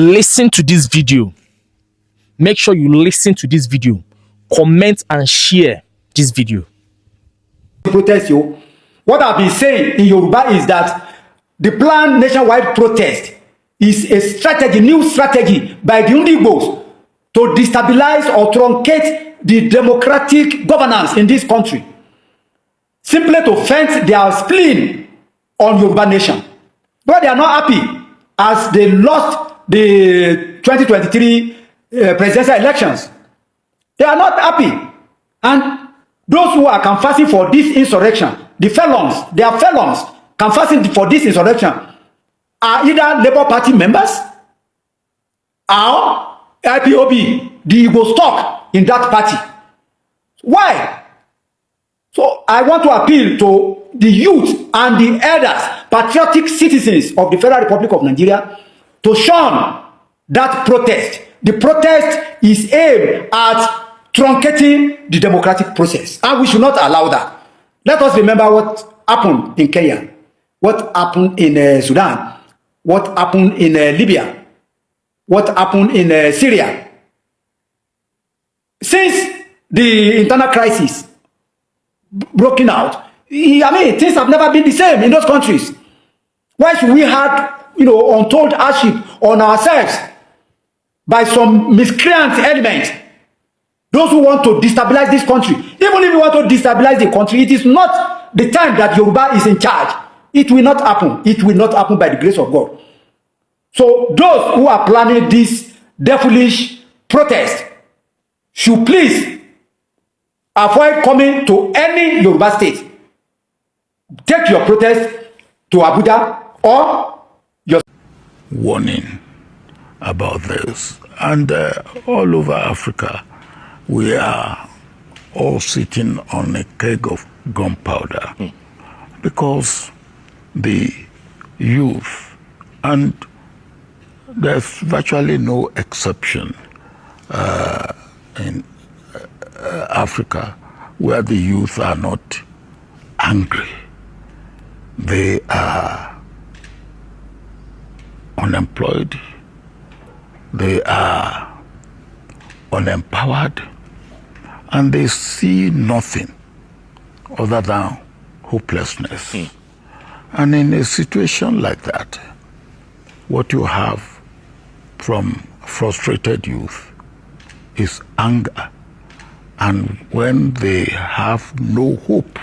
listen to this video. Make sure you listen to this video. Comment and share this video. Protest you. What I've been saying in Yoruba is that the planned nationwide protest is a strategy, new strategy by the Igbos to destabilize or truncate the democratic governance in this country, simply to vent their spleen on Yoruba nation. But they are not happy as they lost the 2023 presidential elections. They are not happy. And those who are canvassing for this insurrection, the felons, they are felons canvassing for this insurrection, are either Labour Party members or IPOB, the Igbo stock in that party. Why? So I want to appeal to the youth and the elders, patriotic citizens of the Federal Republic of Nigeria, to shun that protest. The protest is aimed at truncating the democratic process, and we should not allow that. Let us remember what happened in Kenya, what happened in Sudan, what happened in Libya, what happened in Syria. Since the internal crisis broken out, I mean, things have never been the same in those countries. Why should we have, untold hardship on ourselves by some miscreant element? Those who want to destabilize this country. Even if you want to destabilize the country, it is not the time that Yoruba is in charge. It will not happen. It will not happen by the grace of God. So those who are planning this devilish protest should please avoid coming to any Yoruba state. Take your protest to Abuja or your... Warning about this. And all over Africa, we are all sitting on a keg of gunpowder because the youth, and there's virtually no exception in Africa where the youth are not angry. They are unemployed, they are unempowered, and they see nothing other than hopelessness. And in a situation like that, what you have from frustrated youth is anger. And when they have no hope,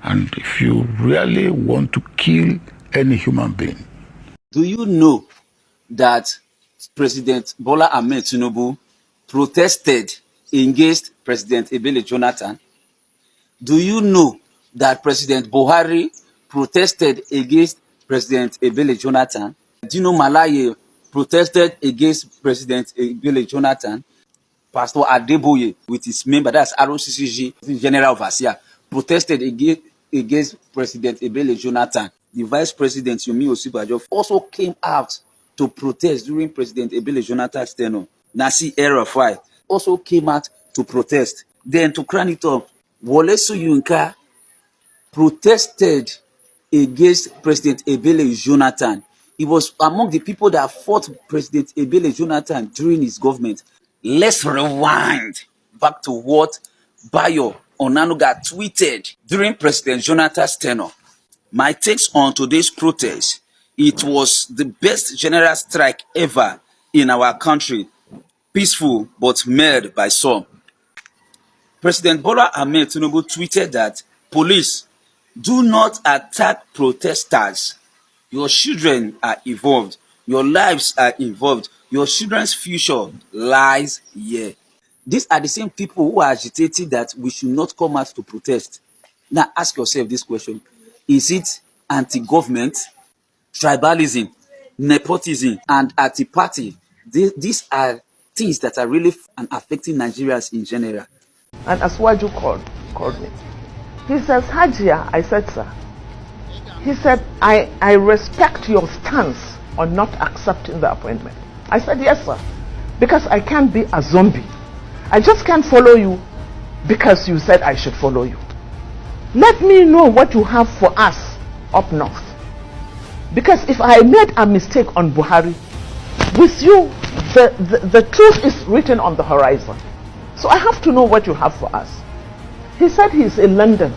and if you really want to kill any human being. Do you know that President Bola Ahmed Tinubu protested against President Ebele Jonathan? Do you know that President Buhari protested against President Ebele Jonathan? Do you know Malaye protested against President Ebele Jonathan? Pastor Adeboye with his member, that's ROCCG General Overseer, protested against President Ebele Jonathan. The Vice President Yomi Osibajo also came out to protest during President Ebele Jonathan's tenure. Nasi El-Rufai also came out to protest. Then to crown it up, Wole Soyinka protested against President Ebele Jonathan. He was among the people that fought President Ebele Jonathan during his government. Let's rewind back to what Bayo Onanuga tweeted during President Jonathan's tenure. My takes on today's protest: it was the best general strike ever in our country, peaceful but marred by some. President Bola Ahmed Tinubu tweeted that, police, do not attack protesters. Your children are involved. Your lives are involved. Your children's future lies here. These are the same people who are agitating that we should not come out to protest. Now ask yourself this question. Is it anti-government, tribalism, nepotism, and anti-party? These are things that are really affecting Nigerians in general. And Aswaju called me. He says, Hajia, I said, sir. He said, I respect your stance on not accepting the appointment. I said, yes, sir. Because I can't be a zombie. I just can't follow you because you said I should follow you. Let me know what you have for us up north. Because if I made a mistake on Buhari, with you, the truth is written on the horizon. So I have to know what you have for us. He said he's in London,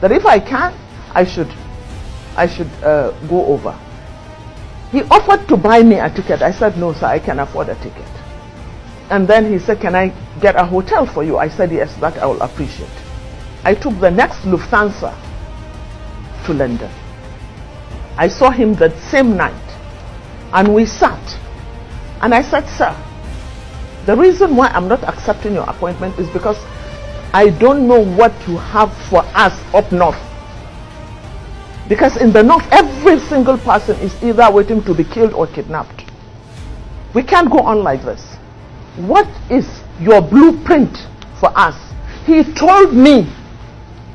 that if I can, I should go over. He offered to buy me a ticket. I said, no, sir, I can afford a ticket. And then he said, can I get a hotel for you? I said, yes, that I will appreciate. I took the next Lufthansa to London. I saw him that same night, and we sat. And I said, sir, the reason why I'm not accepting your appointment is because I don't know what you have for us up north. Because in the north, every single person is either waiting to be killed or kidnapped. We can't go on like this. What is your blueprint for us? He told me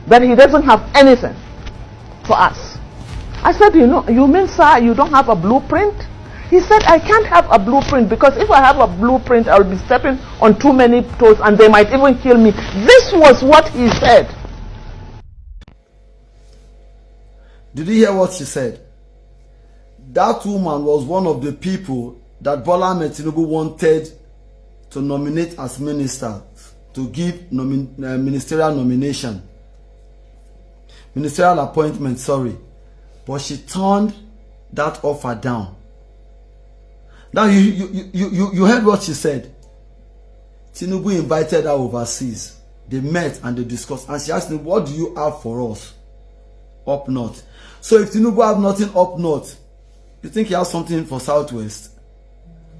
that he doesn't have anything for us. I said, you mean, sir, you don't have a blueprint? He said, I can't have a blueprint, because if I have a blueprint, I'll be stepping on too many toes and they might even kill me. This was what he said. Did you hear what she said? That woman was one of the people that Bola Ahmed Tinubu wanted to nominate as minister, to give ministerial nomination, ministerial appointment, sorry. But she turned that offer down. Now you heard what she said. Tinubu invited her overseas. They met and they discussed, and she asked him, what do you have for us up north? So if Tinubu have nothing up north, you think he has something for Southwest?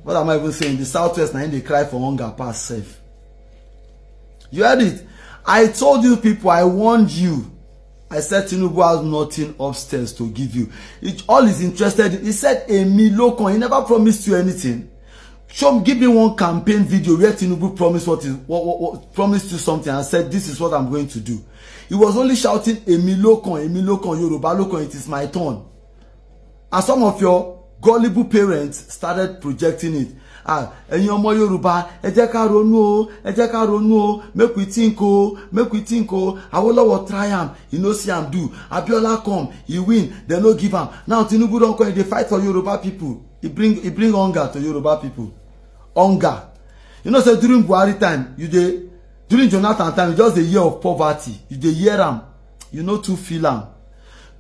What am I even saying? The Southwest, now they cry for hunger past safe. You heard it. I told you people, I warned you. I said Tinubu has nothing upstairs to give you. All he's interested in, he said a milocon. He never promised you anything. Give me one campaign video where Tinubu promised you something and said, this is what I'm going to do. He was only shouting a milocon, Yoruba locon, it is my turn. And some of your gullible parents started projecting it. Ẹ̀yin ọmọ Yorùbá, ẹ jẹ́ ká ronú o, make we think o, Awolowo try am, he no see am do. Abiola come, he win, they no give am. Now Tinubu don come, they fight for Yoruba people. He bring hunger to Yoruba people. Hunger. You know, say during Buhari time, during Jonathan time, just a year of poverty. You dey hear am, you no too feel am.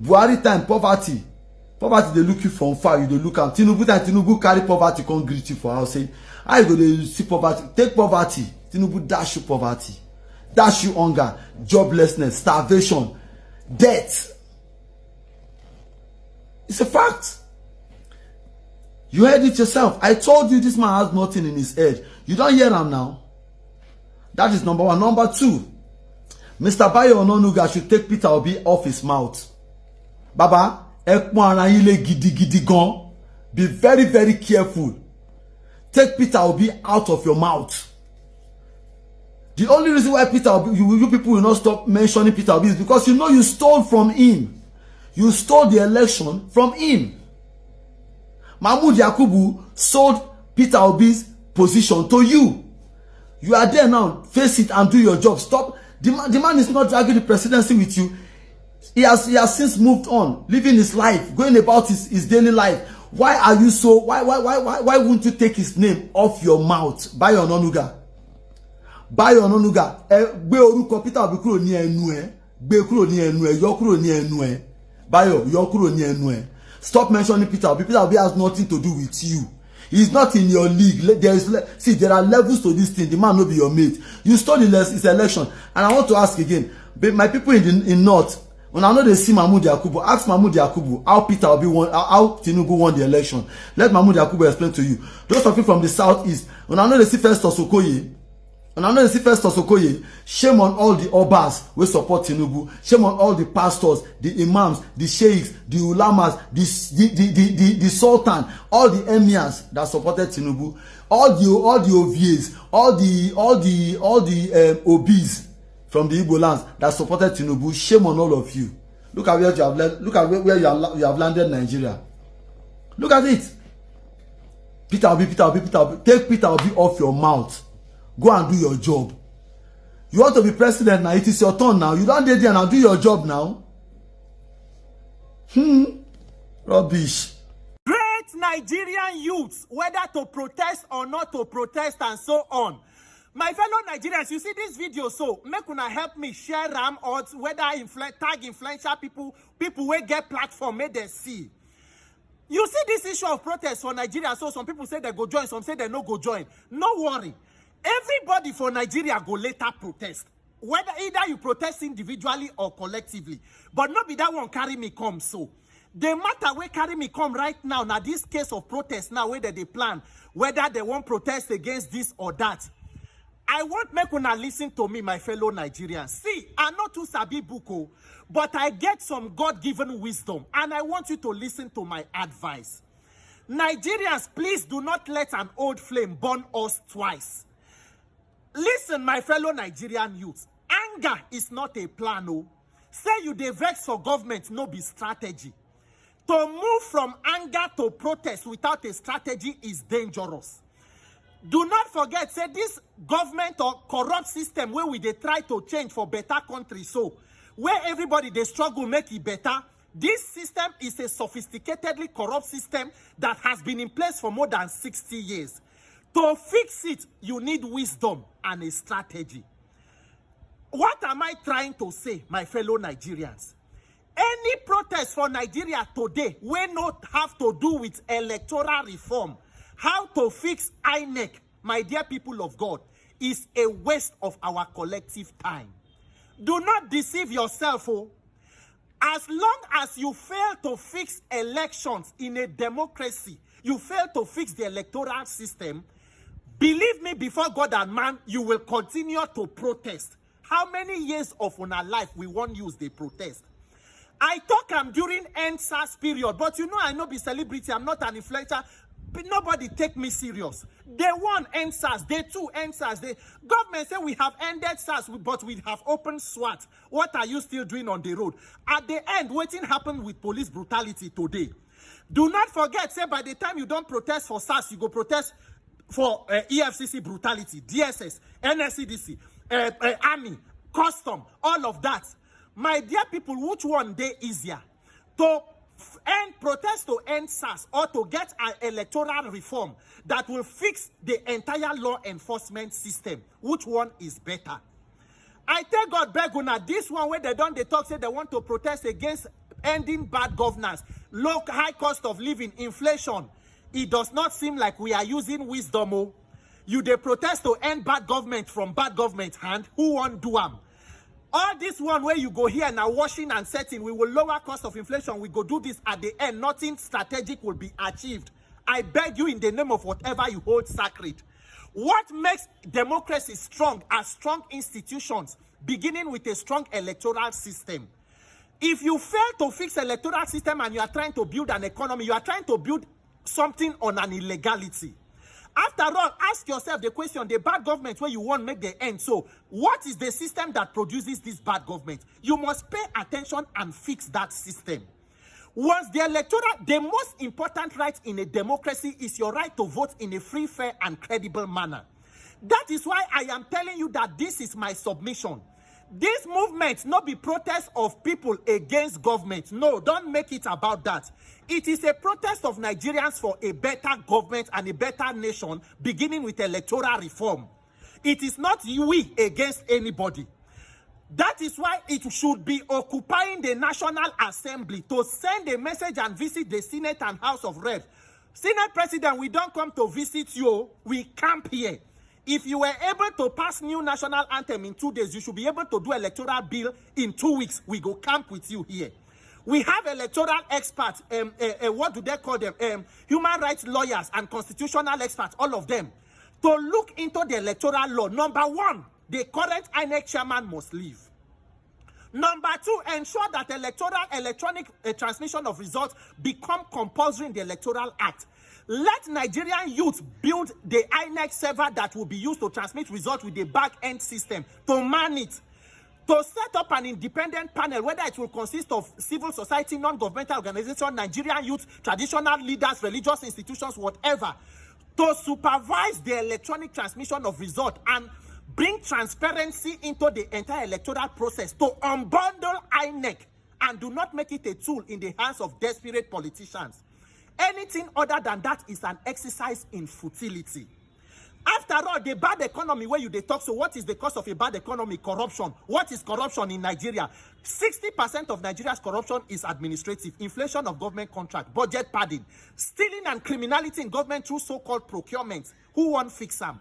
Buhari time, poverty dey look you from far, you dey look am. Tinubu carry poverty come greet you for house, say, how you go dey see poverty? Take poverty. Tinubu dash you poverty, dash you hunger, joblessness, starvation, death. It's a fact. You heard it yourself. I told you this man has nothing in his head. You don't hear him now. That is number one. Number two, Mr. Bayo Ononuga should take Peter Obi off his mouth. Baba, be very, very careful. Take Peter Obi out of your mouth. The only reason why Peter Obi, you people will not stop mentioning Peter Obi is because you know you stole from him. You stole the election from him. Mahmoud Yakubu sold Peter Obi's position to you. You are there now. Face it and do your job. Stop. The man is not dragging the presidency with you. He has since moved on, living his life, going about his daily life. Why are you so? Why won't you take his name off your mouth? Bayo Ononuga. Bayo Ononuga. Gbe orúkọ Peter Obi kúrò ní ẹnu ẹ. Gbe kúrò ní ẹnu ẹ. Yọ kúrò ní ẹnu ẹ. Bayo, yọ kúrò ní ẹnu ẹ. Stop mentioning Peter Obi. Peter Obi has nothing to do with you. He's not in your league. There are levels to this thing. The man will be your mate. You stole his election. And I want to ask again, my people in North, when I know they see Mahmoud Yakubu, ask Mahmoud Yakubu how Peter Obi won, how Tinubu won the election. Let Mahmoud Yakubu explain to you. Those of you from the Southeast, when I know they see Festus Okoye, shame on all the Obas who support Tinubu. Shame on all the pastors, the imams, the sheikhs, the ulamas, the sultan, all the emirs that supported Tinubu, all the OVAs, all the OBs from the Igbo lands that supported Tinubu. Shame on all of you. Look at where you have led, look at where you have landed Nigeria. Look at it. Peter Obi. Take Peter Obi off your mouth. Go and do your job. You want to be president now? It is your turn now. You don't dare there now. Do your job now. Rubbish. Great Nigerian youths whether to protest or not to protest and so on. My fellow Nigerians, you see this video, so make una help me share them or whether tag influential people wey get platform, make them see. You see this issue of protest for Nigeria, so some people say they go join, some say they no go join. No worry. Everybody for Nigeria go later protest. Whether either you protest individually or collectively. But not be that one carry me come so. The matter wey carry me come right now, now this case of protest now, whether they plan, whether they want protest against this or that. I want make una listen to me, my fellow Nigerians. See, I'm not too sabi buko, but I get some God-given wisdom, and I want you to listen to my advice. Nigerians, please do not let an old flame burn us twice. Listen, my fellow Nigerian youths, anger is not a plan. Oh. Say you dey vex for government, no be strategy. To move from anger to protest without a strategy is dangerous. Do not forget, say this government or corrupt system where we dey try to change for better country, so where everybody they struggle make it better. This system is a sophisticatedly corrupt system that has been in place for more than 60 years. To fix it, you need wisdom and a strategy. What am I trying to say, my fellow Nigerians? Any protest for Nigeria today will not have to do with electoral reform. How to fix INEC, my dear people of God, is a waste of our collective time. Do not deceive yourself. Oh. As long as you fail to fix elections in a democracy, you fail to fix the electoral system, believe me, before God and man, you will continue to protest. How many years of our life we won't use the protest? I talk during NSAS period, but you know I no be celebrity, I'm not an influencer. But nobody take me serious. Day one NSAS, day two NSAS. The government say we have ended SARS, but we have opened SWAT. What are you still doing on the road? At the end, waiting happened with police brutality today. Do not forget, say by the time you don't protest for SARS, you go protest for EFCC brutality, DSS, NSCDC, Army, Custom, all of that. My dear people, which one day easier? To end protest to end SARS or to get an electoral reform that will fix the entire law enforcement system? Which one is better? I tell God, Beguna, this one where they talk, say they want to protest against ending bad governance, low high cost of living, inflation. It does not seem like we are using wisdom. Oh. You they protest to end bad government from bad government hand. Who won't do them? All this one where you go here now washing and setting, we will lower cost of inflation. We go do this at the end. Nothing strategic will be achieved. I beg you in the name of whatever you hold sacred. What makes democracy strong are strong institutions, beginning with a strong electoral system. If you fail to fix electoral system and you are trying to build an economy, you are trying to build something on an illegality. After all, ask yourself the question, the bad government where you want make the end. So, what is the system that produces this bad government? You must pay attention and fix that system. Once the electoral, the most important right in a democracy is your right to vote in a free, fair, and credible manner. That is why I am telling you that this is my submission. This movement not be protest of people against government. No, don't make it about that. It is a protest of Nigerians for a better government and a better nation, beginning with electoral reform. It is not we against anybody. That is why it should be occupying the National Assembly to send a message and visit the Senate and House of Reps. Senate President, we don't come to visit you, we camp here. If you were able to pass new national anthem in 2 days, you should be able to do electoral bill in 2 weeks. We go camp with you here. We have electoral experts, what do they call them? Human rights lawyers and constitutional experts, all of them, to look into the electoral law. Number one, the current INEC chairman must leave. Number two, ensure that electronic transmission of results become compulsory in the Electoral Act. Let Nigerian youth build the INEC server that will be used to transmit results with the back-end system, to man it, to set up an independent panel, whether it will consist of civil society, non-governmental organizations, Nigerian youth, traditional leaders, religious institutions, whatever, to supervise the electronic transmission of results and bring transparency into the entire electoral process, to unbundle INEC and do not make it a tool in the hands of desperate politicians. Anything other than that is an exercise in futility. After all, the bad economy where you dey talk, so what is the cause of a bad economy? Corruption. What is corruption in Nigeria? 60% of Nigeria's corruption is administrative, inflation of government contract, budget padding, stealing and criminality in government through so-called procurement. Who won't fix them?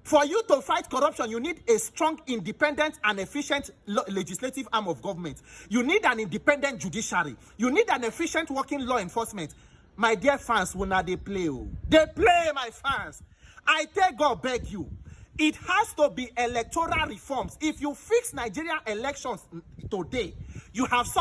For you to fight corruption, you need a strong, independent, and efficient legislative arm of government. You need an independent judiciary. You need an efficient working law enforcement. My dear fans, will not they play? They play, my fans. I tell God, beg you. It has to be electoral reforms. If you fix Nigerian elections today, you have some